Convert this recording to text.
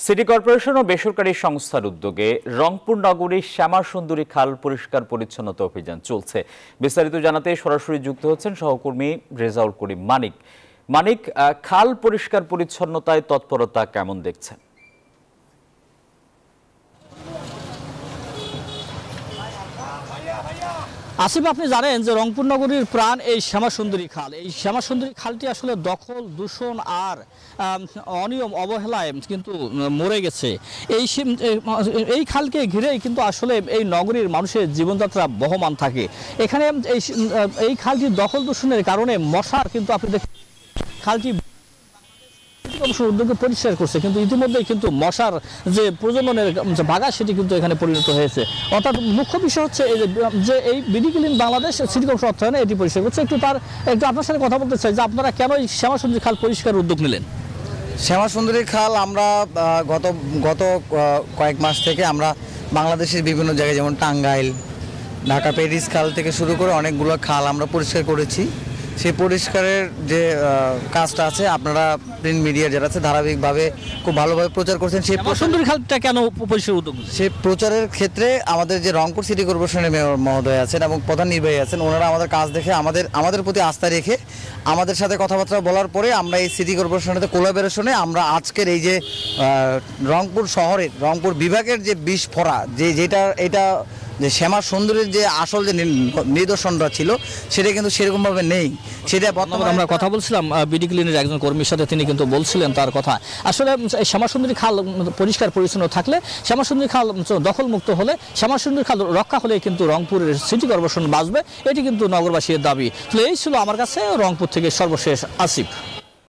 City corporation ও বেসরকারি সংস্থার উদ্যোগে রংপুর নগরীর শ্যামাসুন্দরী খাল পরিষ্কার পরিচ্ছন্নতা অভিযান চলছে। বিস্তারিত জানাতে সরাসরি যুক্ত হচ্ছেন সহকর্মী রেজাউল করিম মানিক। মানিক, খাল পরিষ্কার পরিচ্ছন্নতায় তৎপরতা কেমন দেখছেন? আসিফ, আপনি জানেন যে রংপুর নগরীর প্রাণ এই শ্যামাসুন্দরী খাল। এই শ্যামাসুন্দরী খালটি আসলে দখল, দূষণ আর অনিয়ম, অবহেলায় কিন্তু মরে গেছে। এই খালকে ঘিরেই কিন্তু আসলে এই নগরীর মানুষের জীবনযাত্রা বহমান থাকে। এখানে এই খালটি দখল, দূষণের কারণে মশার কিন্তু আপনি দেখেন খালটি উদ্যোগে পরিষ্কার করছে, কিন্তু ইতিমধ্যেই কিন্তু মশার যে প্রজননের বাগা সেটি কিন্তু এখানে পরিণত হয়েছে। অর্থাৎ মুখ্য বিষয় হচ্ছে যে এই BD clean Bangladesh city corporation অর্থায়নে এটি পরিষ্কার করছে। একটু আপনার সাথে কথা বলতে চাই যে আপনারা কেন এই শ্যামাসুন্দরী খাল পরিষ্কার উদ্যোগ নিলেন? শ্যামাসুন্দরী খাল আমরা গত কয়েক মাস থেকে আমরা বাংলাদেশের বিভিন্ন জায়গায় যেমন টাঙ্গাইল, ঢাকা প্যারিস খাল থেকে শুরু করে অনেকগুলো খাল আমরা পরিষ্কার করেছি। সেই পরিষ্কারের যে কাজটা আছে আপনারা প্রিন্ট মিডিয়া যারা আছে ধারাবাহিকভাবে খুব ভালোভাবে প্রচার করছেন। সেই শ্যামাসুন্দরী খালটা কেন পরিষ্কার উদ্যোগ? সেই প্রচারের ক্ষেত্রে আমাদের যে রংপুর সিটি কর্পোরেশনের মেয়র মহোদয় আছেন এবং প্রধান নির্বাহী আছেন, ওনারা আমাদের কাজ দেখে আমাদের প্রতি আস্থা রেখে আমাদের সাথে কথাবার্তা বলার পরে আমরা এই সিটি কর্পোরেশনের কোলাবোরেশনে আমরা আজকের এই যে রংপুর শহরের রংপুর বিভাগের যে বিস্ফোরা এটা যে শ্যামাসুন্দরীর যে আসল যে নিদর্শনটা ছিল সেটা কিন্তু সেরকমভাবে নেই। সেটা বর্তমানে আমরা কথা বলছিলাম বিডি ক্লিনের একজন কর্মীর সাথে, তিনি কিন্তু বলছিলেন তার কথা। আসলে শ্যামাসুন্দরী খাল পরিষ্কার পরিচ্ছন্ন থাকলে, শ্যামাসুন্দরী খাল দখলমুক্ত হলে, শ্যামাসুন্দরী খাল রক্ষা হলে কিন্তু রংপুরের সিটি কর্পোরেশন বাঁচবে। এটি কিন্তু নগরবাসীর দাবি। এই ছিল আমার কাছে রংপুর থেকে সর্বশেষ আসিফ।